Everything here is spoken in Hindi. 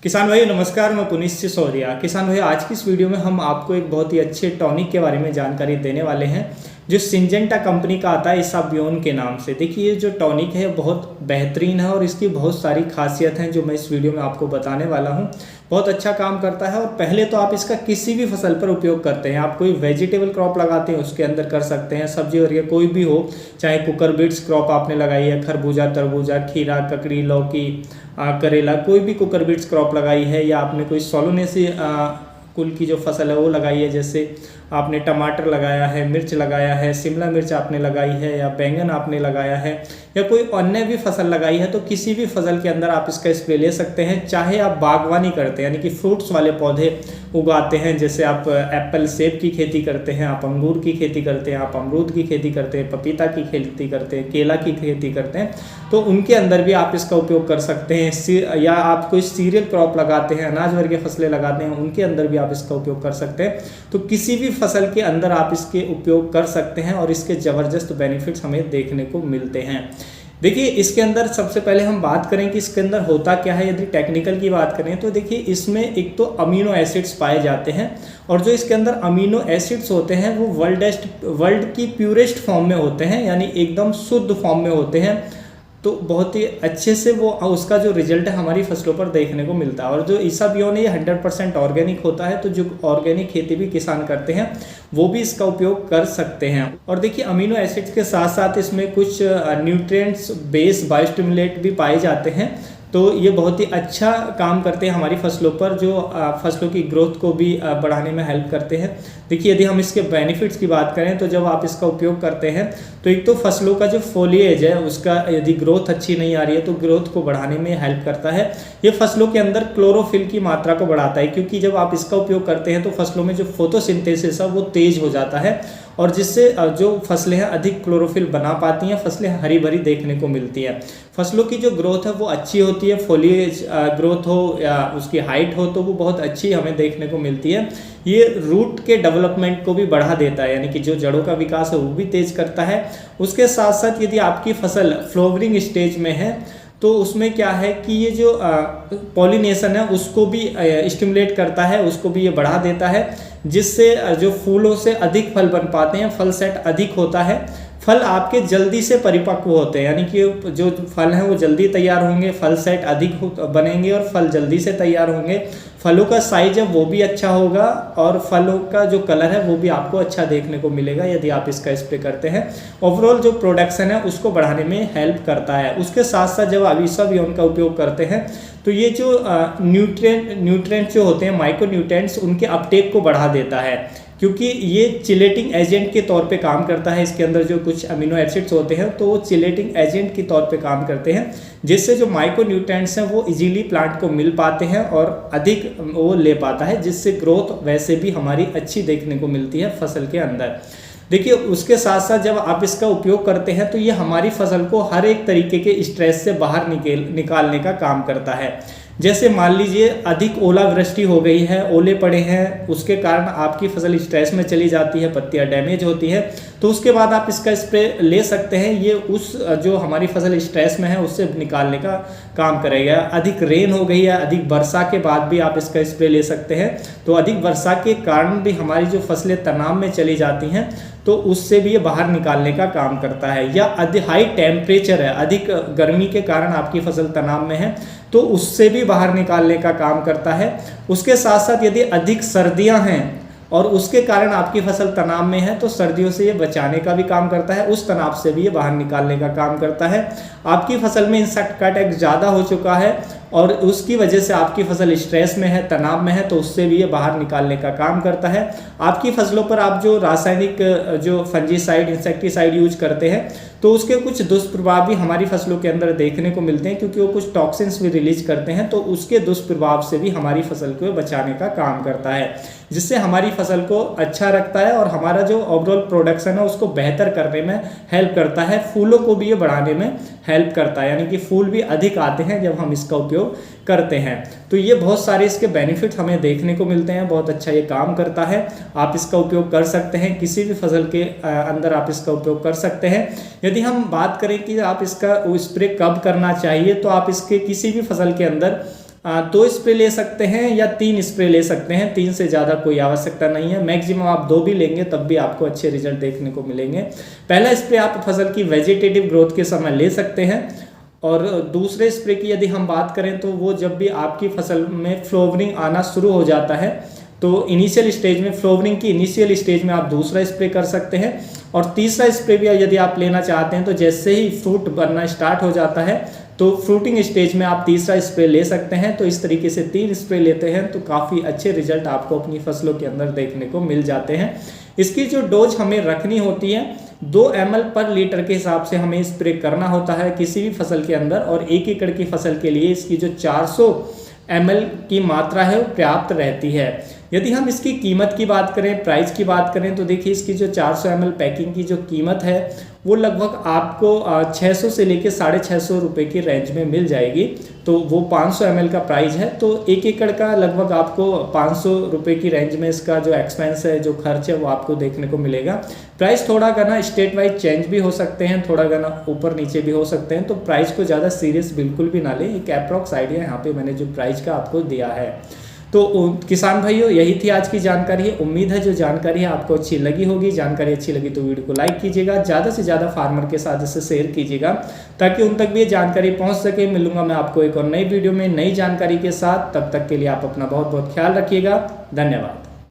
किसान भाई नमस्कार, मैं पुनीत सिसोदिया। किसान भाई आज की इस वीडियो में हम आपको एक बहुत ही अच्छे टॉनिक के बारे में जानकारी देने वाले हैं जो सिंजेंटा कंपनी का आता है इसाबियोन के नाम से। देखिए ये जो टॉनिक है बहुत बेहतरीन है और इसकी बहुत सारी खासियत हैं जो मैं इस वीडियो में आपको बताने वाला हूं। बहुत अच्छा काम करता है और पहले तो आप इसका किसी भी फसल पर उपयोग करते हैं। आप कोई वेजिटेबल क्रॉप लगाते हैं उसके अंदर कर सकते हैं, सब्जी वगैरह कोई भी हो, चाहे कुकर बीट्स क्रॉप आपने लगाई है, खरबूजा, तरबूजा, खीरा, ककड़ी, लौकी, करेला, कोई भी कुकर बीट्स क्रॉप लगाई है, या आपने कोई सोलोनेसी कुल की जो फसल है वो लगाई है, जैसे आपने टमाटर लगाया है, मिर्च लगाया है, शिमला मिर्च आपने लगाई है, या बैंगन आपने लगाया है, या कोई अन्य भी फसल लगाई है, तो किसी भी फसल के अंदर आप इसका स्प्रे ले सकते हैं। चाहे आप बागवानी करते हैं यानी कि फ्रूट्स वाले पौधे उगाते हैं, जैसे आप एप्पल सेब की खेती करते हैं, आप अंगूर की खेती करते हैं, आप अमरूद की खेती करते हैं, पपीता की खेती करते हैं, केला की खेती करते हैं, तो उनके अंदर भी आप इसका उपयोग कर सकते हैं। या आप कोई सीरियल क्रॉप लगाते हैं, अनाज वर्गीय फसलें लगाते हैं, उनके अंदर भी आप इसका उपयोग कर सकते हैं। तो किसी भी फसल के अंदर आप इसके उपयोग कर सकते हैं और इसके ज़बरदस्त बेनिफिट्स हमें देखने को मिलते हैं। देखिए इसके अंदर सबसे पहले हम बात करें कि इसके अंदर होता क्या है। यदि टेक्निकल की बात करें तो देखिए इसमें एक तो अमीनो एसिड्स पाए जाते हैं, और जो इसके अंदर अमीनो एसिड्स होते हैं वो वर्ल्ड की प्यूरेस्ट फॉर्म में होते हैं, यानी एकदम शुद्ध फॉर्म में होते हैं। तो बहुत ही अच्छे से वो उसका जो रिजल्ट है हमारी फसलों पर देखने को मिलता है। और जो इसाबियोन है ये 100% ऑर्गेनिक होता है, तो जो ऑर्गेनिक खेती भी किसान करते हैं वो भी इसका उपयोग कर सकते हैं। और देखिए अमीनो एसिड्स के साथ साथ इसमें कुछ न्यूट्रिएंट्स बेस्ड बायोस्टिमुलेंट भी पाए जाते हैं, तो ये बहुत ही अच्छा काम करते हैं हमारी फसलों पर, जो फसलों की ग्रोथ को भी बढ़ाने में हेल्प करते हैं। देखिए यदि हम इसके बेनिफिट्स की बात करें तो जब आप इसका उपयोग करते हैं तो एक तो फसलों का जो फोलिएज है उसका यदि ग्रोथ अच्छी नहीं आ रही है तो ग्रोथ को बढ़ाने में हेल्प करता है। ये फसलों के अंदर क्लोरोफिल की मात्रा को बढ़ाता है, क्योंकि जब आप इसका उपयोग करते हैं तो फसलों में जो फोटोसिंथेसिस है वो तेज हो जाता है, और जिससे जो फसलें हैं अधिक क्लोरोफिल बना पाती हैं, फसलें हरी भरी देखने को मिलती है। फसलों की जो ग्रोथ है वो अच्छी होती है, फोलिएज ग्रोथ हो या उसकी हाइट हो तो वो बहुत अच्छी हमें देखने को मिलती है। ये रूट के डेवलपमेंट को भी बढ़ा देता है, यानी कि जो जड़ों का विकास है वो भी तेज करता है। उसके साथ साथ यदि आपकी फसल फ्लावरिंग स्टेज में है तो उसमें क्या है कि ये जो पॉलिनेशन है उसको भी स्टिमुलेट करता है, उसको भी ये बढ़ा देता है, जिससे जो फूलों से अधिक फल बन पाते हैं, फल सेट अधिक होता है, फल आपके जल्दी से परिपक्व होते हैं, यानी कि जो फल हैं वो जल्दी तैयार होंगे, फल सेट अधिक बनेंगे और फल जल्दी से तैयार होंगे। फलों का साइज है वो भी अच्छा होगा और फलों का जो कलर है वो भी आपको अच्छा देखने को मिलेगा यदि आप इसका स्प्रे करते हैं। ओवरऑल जो प्रोडक्शन है उसको बढ़ाने में हेल्प करता है। उसके साथ साथ जब आप इसाबियोन का उपयोग करते हैं तो ये जो न्यूट्रिएंट्स जो होते हैं, माइक्रो न्यूट्रिएंट्स, उनके अपटेक को बढ़ा देता है, क्योंकि ये चिलेटिंग एजेंट के तौर पे काम करता है। इसके अंदर जो कुछ अमीनो एसिड्स होते हैं तो वो चिलेटिंग एजेंट के तौर पे काम करते हैं, जिससे जो माइक्रो न्यूट्रिएंट्स हैं वो इजीली प्लांट को मिल पाते हैं और अधिक वो ले पाता है, जिससे ग्रोथ वैसे भी हमारी अच्छी देखने को मिलती है फसल के अंदर। देखिए उसके साथ साथ जब आप इसका उपयोग करते हैं तो ये हमारी फसल को हर एक तरीके के स्ट्रेस से बाहर निकालने का काम करता है। जैसे मान लीजिए अधिक ओलावृष्टि हो गई है, ओले पड़े हैं, उसके कारण आपकी फसल स्ट्रेस में चली जाती है, पत्तियां डैमेज होती है, तो उसके बाद आप इसका स्प्रे ले सकते हैं। ये उस जो हमारी फसल स्ट्रेस में है उससे निकालने का काम करेगा। अधिक रेन हो गई है, अधिक वर्षा के बाद भी आप इसका स्प्रे ले सकते हैं, तो अधिक वर्षा के कारण भी हमारी जो फसलें तनाव में चली जाती हैं तो उससे भी ये बाहर निकालने का काम करता है। या अधिक हाई टेम्परेचर है, अधिक गर्मी के कारण आपकी फसल तनाव में है तो उससे भी बाहर निकालने का काम करता है। उसके साथ साथ यदि अधिक सर्दियां हैं और उसके कारण आपकी फसल तनाव में है तो सर्दियों से ये बचाने का भी काम करता है, उस तनाव से भी ये बाहर निकालने का काम करता है। आपकी फसल में इंसेक्ट का अटैक ज़्यादा हो चुका है और उसकी वजह से आपकी फसल स्ट्रेस में है, तनाव में है, तो उससे भी ये बाहर निकालने का काम करता है। आपकी फसलों पर आप जो रासायनिक जो फंजीसाइड, इंसेक्टिसाइड यूज करते हैं तो उसके कुछ दुष्प्रभाव भी हमारी फसलों के अंदर देखने को मिलते हैं, क्योंकि वो कुछ टॉक्सिन्स भी रिलीज करते हैं, तो उसके दुष्प्रभाव से भी हमारी फसल को बचाने का काम करता है, जिससे हमारी फसल को अच्छा रखता है और हमारा जो ओवरऑल प्रोडक्शन है उसको बेहतर करने में हेल्प करता है। फूलों को भी ये बढ़ाने में हेल्प करता है, यानी कि फूल भी अधिक आते हैं जब हम इसका उपयोग करते हैं। तो ये बहुत सारे इसके बेनिफिट हमें देखने को मिलते हैं, बहुत अच्छा ये काम करता है। आप इसका उपयोग कर सकते हैं, किसी भी फसल के अंदर आप इसका उपयोग कर सकते हैं। यदि हम बात करें कि आप इसका स्प्रे कब करना चाहिए, तो आप इसके किसी भी फसल के अंदर 2 स्प्रे ले सकते हैं या 3 स्प्रे ले सकते हैं, 3 से ज़्यादा कोई आवश्यकता नहीं है। मैक्सिमम आप 2 भी लेंगे तब भी आपको अच्छे रिजल्ट देखने को मिलेंगे। पहला स्प्रे आप फसल की वेजिटेटिव ग्रोथ के समय ले सकते हैं और दूसरे स्प्रे की यदि हम बात करें तो वो जब भी आपकी फसल में फ्लावरिंग आना शुरू हो जाता है तो इनिशियल स्टेज में, फ्लावरिंग की इनिशियल स्टेज में आप दूसरा स्प्रे कर सकते हैं। और तीसरा स्प्रे भी यदि आप लेना चाहते हैं तो जैसे ही फ्रूट बनना स्टार्ट हो जाता है तो फ्रूटिंग स्टेज में आप तीसरा स्प्रे ले सकते हैं। तो इस तरीके से 3 स्प्रे लेते हैं तो काफ़ी अच्छे रिजल्ट आपको अपनी फसलों के अंदर देखने को मिल जाते हैं। इसकी जो डोज हमें रखनी होती है 2 ml पर लीटर के हिसाब से हमें स्प्रे करना होता है किसी भी फसल के अंदर, और 1 एकड़ की फसल के लिए इसकी जो 400 ml की मात्रा है वो पर्याप्त रहती है। यदि हम इसकी कीमत की बात करें, प्राइस की बात करें तो देखिए इसकी जो 400 ml पैकिंग की जो कीमत है वो लगभग आपको 600 से लेके 650 रुपये की रेंज में मिल जाएगी। तो वो 500 ml का प्राइस है, तो 1 एकड़ का लगभग आपको 500 रुपये की रेंज में इसका जो एक्सपेंस है, जो खर्च है वो आपको देखने को मिलेगा। प्राइस थोड़ा गाना स्टेट वाइज चेंज भी हो सकते हैं, थोड़ा गाना ऊपर नीचे भी हो सकते हैं, तो प्राइस को ज़्यादा सीरियस बिल्कुल भी ना लें। एक अप्रॉक्स आइडिया यहाँ पे मैंने जो प्राइस का आपको दिया है। तो किसान भाइयों यही थी आज की जानकारी। उम्मीद है जो जानकारी है आपको अच्छी लगी होगी। जानकारी अच्छी लगी तो वीडियो को लाइक कीजिएगा, ज़्यादा से ज़्यादा फार्मर के साथ इसे शेयर कीजिएगा ताकि उन तक भी ये जानकारी पहुंच सके। मिलूंगा मैं आपको एक और नई वीडियो में नई जानकारी के साथ, तब तक के लिए आप अपना बहुत बहुत ख्याल रखिएगा। धन्यवाद।